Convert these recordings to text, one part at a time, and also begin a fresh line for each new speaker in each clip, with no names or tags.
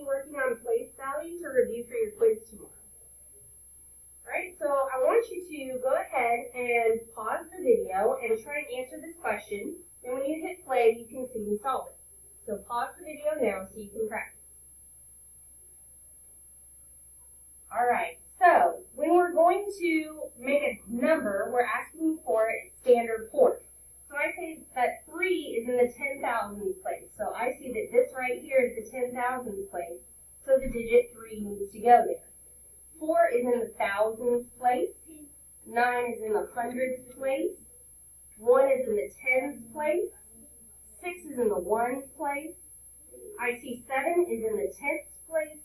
working on place value to review for your quiz tomorrow. Alright, so I want you to go ahead and pause the video and try and answer this question. And when you hit play, you can see me solve it. So pause the video now so you can practice. Alright, so when we're going to make a number, we're asking for its standard form. So I say that 3 is in the 10,000s place. So I see that this right here is the 10,000s place. So the digit 3 needs to go there. 4 is in the thousands place. 9 is in the hundreds place. 1 is in the tens place. 6 is in the ones place. I see 7 is in the tenths place.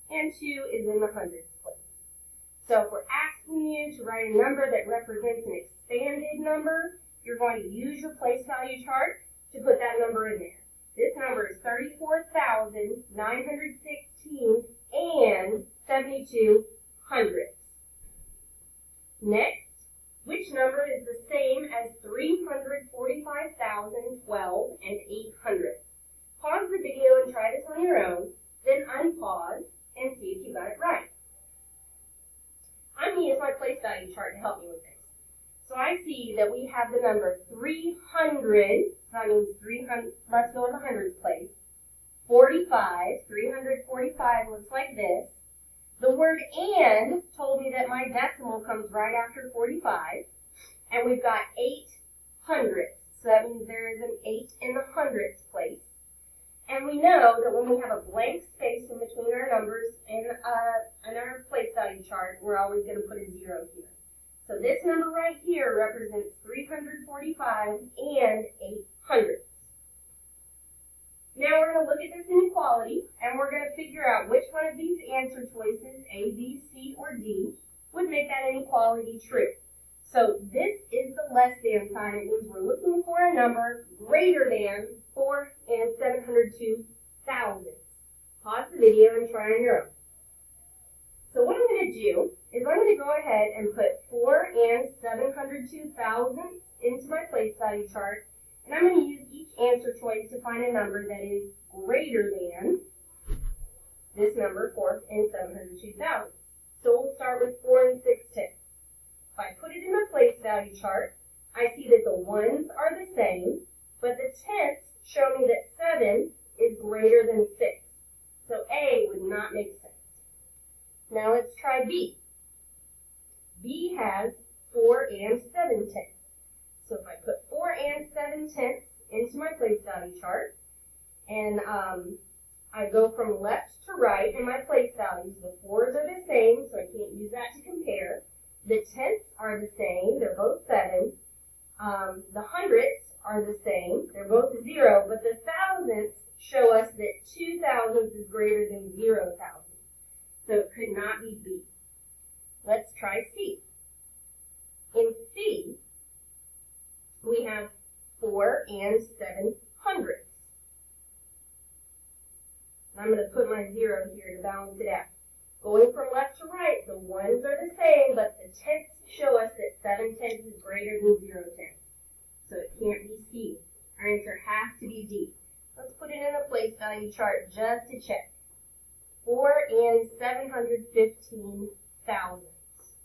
And 2 is in the hundreds place. So if we're asking you to write a number that represents an expanded number, you're going to use your place value chart to put that number in there. This number is 34,916 and 72 hundredths. Next, which number is the same as 345,012 and 8 hundredths? Pause the video and try this on your own, then unpause and see if you got it right. I'm going to use my place value chart to help me with this. So I see that we have the number 300, so that means 300, let's go in the hundreds place. 45, 345 looks like this. The word and told me that my decimal comes right after 45. And we've got 8 hundredths, so that means there is an 8 in the hundredths place. And we know that when we have a blank space in between our numbers and our place value chart, we're always going to put a 0 here. So this number right here represents 345 and 8 hundredths. Now we're going to look at this inequality, and we're going to figure out which one of these answer choices, A, B, C, or D, would make that inequality true. So this is the less than sign. It means we're looking for a number greater than 4 and 702 thousandths. Pause the video and try on your own. So what I'm going to do is I'm going to go ahead and put 4 and 702 thousandths into my place value chart, and I'm going to use each answer choice to find a number that is greater than this number, 4 and 702 thousandths. So we'll start with 4 and 6 tenths. If I put it in my place value chart, I see that the ones are the same, but the tenths show me that 7 is greater than 6. So A would not make sense. Now let's try B. B has 4 and 7 tenths. So if I put 4 and 7 tenths into my place value chart, and I go from left to right in my place values, the 4s are the same, so I can't use that to compare. The tenths are the same, they're both 7. The hundredths are the same, they're both 0, but the thousandths show us that 2 thousandths is greater than 0 thousandths. So it could not be B. Let's try C. In C, we have 4 and 7 hundredths. I'm going to put my 0 here to balance it out. Going from left to right, the ones are the same, but the tenths show us that 7 tenths is greater than 0 tenths. So it can't be C. Our answer has to be D. Let's put it in a place value chart just to check. 4 and 715 thousandths.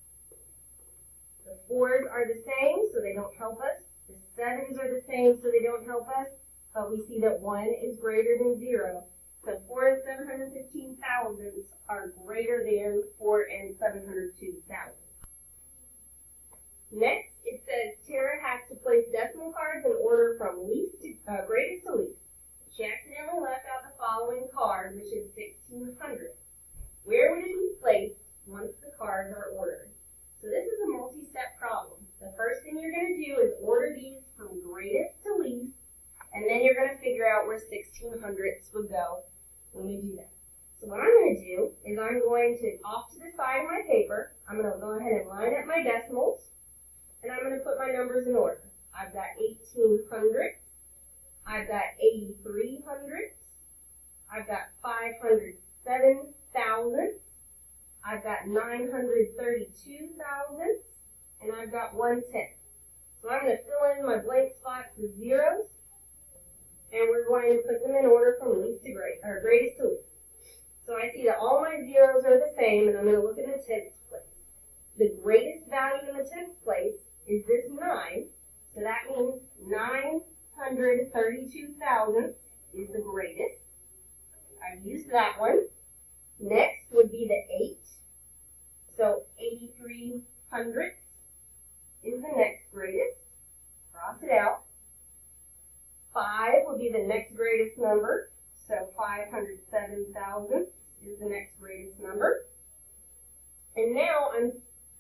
The 4s are the same, so they don't help us. The 7s are the same, so they don't help us. But we see that 1 is greater than 0. So 4 and 715 thousandths are greater than 4 and 702 thousandths. Next, it says Tara has to place decimal cards in order from greatest to least. She accidentally left out the following card, which is 1600. Where would it be placed once the cards are ordered? So this is a multi-step problem. The first thing you're going to do is order these from greatest to least, and then you're going to figure out where 1600ths would go when we do that. So what I'm going to do is I'm going to, off to the side of my paper, I'm going to go ahead and line up my decimals, and I'm going to put my numbers in order. I've got 1800ths. I've got 83 hundredths. I've got 507 thousandths. I've got 932 thousandths. And I've got 1/10. So I'm going to fill in my blank spots with zeros. And we're going to put them in order from least to greatest to least. that one. Next would be the 8. So 83 hundredths is the next greatest. Cross it out. 5 would be the next greatest number. So 507 thousandths is the next greatest number. And now I'm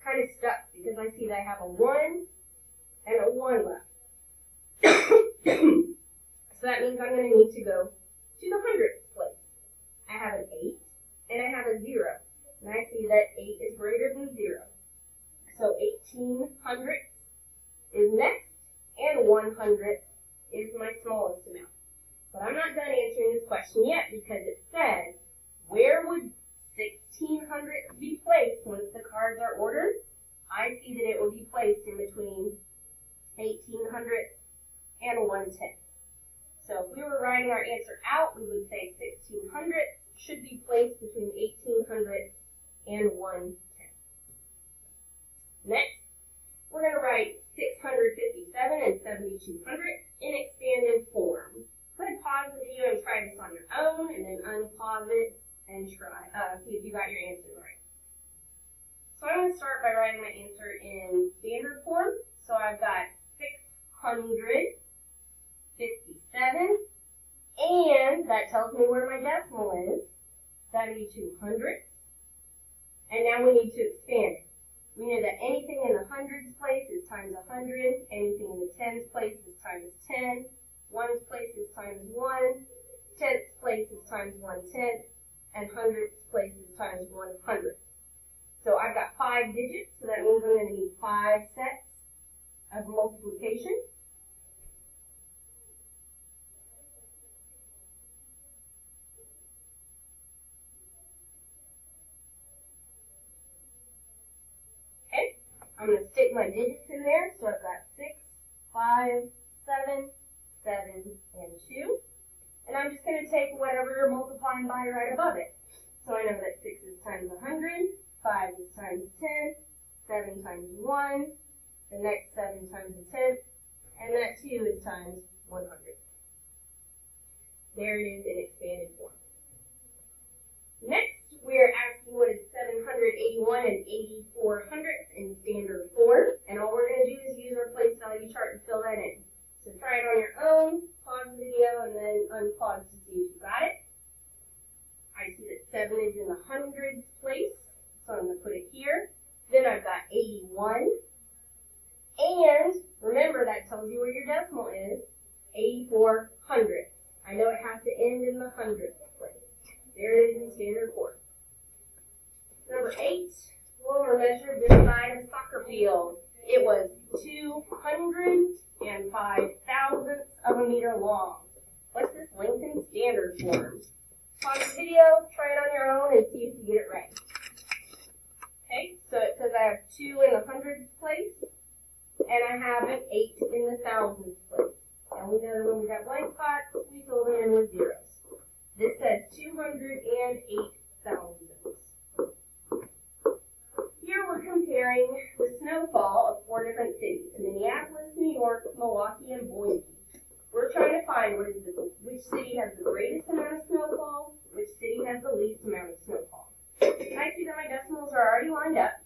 kind of stuck because I see that I have a 1 and a 1 left. So that means I'm going to need to go to the hundredths place. I have an 8 and I have a 0. And I see that 8 is greater than 0. So 18 hundredths is next, and 100th is my smallest amount. But I'm not done answering this question yet because it says, where would 16 hundredths be placed once the cards are ordered? I see that it will be placed in between 18 hundredths and 1/10. So if we were writing our answer out, we would say 16 hundredths should be placed between 18 hundredths and 1/10. Next, we're going to write 657 and 72 hundredths in expanded form. Go ahead and pause the video and try this on your own, and then unpause it and try, see if you got your answer right. So I'm going to start by writing my answer in standard form. So I've got 657, and that tells me where my decimal is, 72 hundredths. And now we need to expand it. We know that anything in the hundreds place is times 100, anything in the tens place is times 10, ones place is times 1, tenths place is times 1/10, and hundredths place is times 100. So I've got 5 digits, so that means I'm going to need 5 sets of multiplication. I'm going to stick my digits in there, so I've got 6, 5, 7, 7, and 2. And I'm just going to take whatever you're multiplying by right above it. So I know that 6 is times 100, 5 is times 10, 7 times 1, the next 7 times a tenth, and that 2 is times 100. There it is in expanded form. Next, we're asking what is 781 and 84 hundredths in standard form, and all we're going to do is use our place value chart to fill that in. So try it on your own, pause the video, and then unpause to see if you got it. I see that 7 is in the hundreds place, so I'm going to put it here. Then I've got 81, and remember that tells you where your decimal is, 84 hundredths. I know it has to end in the hundredths place. There it is in standard form. Number 8, we'll measure this side of a soccer field. It was 205 thousandths of a meter long. What's this length in standard form? Pause the video, try it on your own, and see if you get it right. Okay, so it says I have 2 in the hundreds place, and I have an 8 in the thousandths place. And we know that when we got blank spots, we fill them in with zeros. This says 208 thousandths. Here we're comparing the snowfall of 4 different cities: Minneapolis, New York, Milwaukee, and Boise. We're trying to find which city has the greatest amount of snowfall, which city has the least amount of snowfall. And I see that my decimals are already lined up,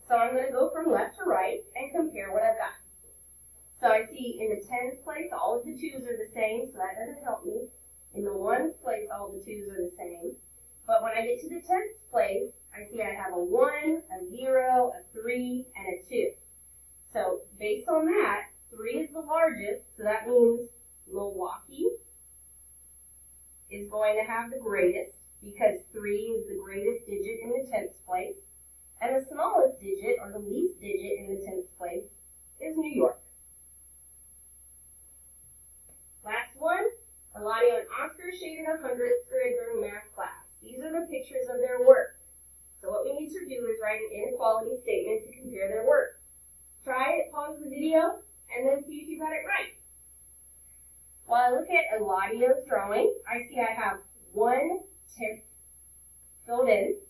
so I'm going to go from left to right and compare what I've got. So I see in the tens place, all of the 2's are the same, so that doesn't help me. In the ones place, all the 2's are the same. But when I get to the tenths place, I see I have a 1, a 0, a 3, and a 2. So based on that, 3 is the largest, so that means Milwaukee is going to have the greatest because 3 is the greatest digit in the tenths place. And the smallest digit, or the least digit in the tenths place, is New York. Last one, Eladio and Oscar shaded a hundredths grid during math class. These are the pictures of their work. So what we need to do is write an inequality statement to compare their work. Try it, pause the video, and then see if you got it right. While I look at Eladio's drawing, I see I have 1/10 filled in.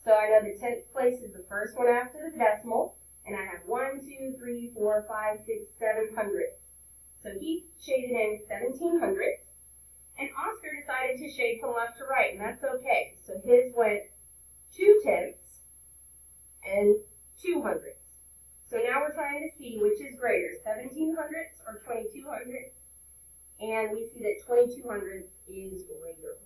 So I know the tenths place is the first one after the decimal, and I have 1, 2, 3, 4, 5, 6, 7 hundredths. So he shaded in 17 hundredths. And Oscar decided to shade from left to right, and that's okay. So his went 2/10 and 2/100. So now we're trying to see which is greater, 17/100 or 22/100. And we see that 22/100 is greater.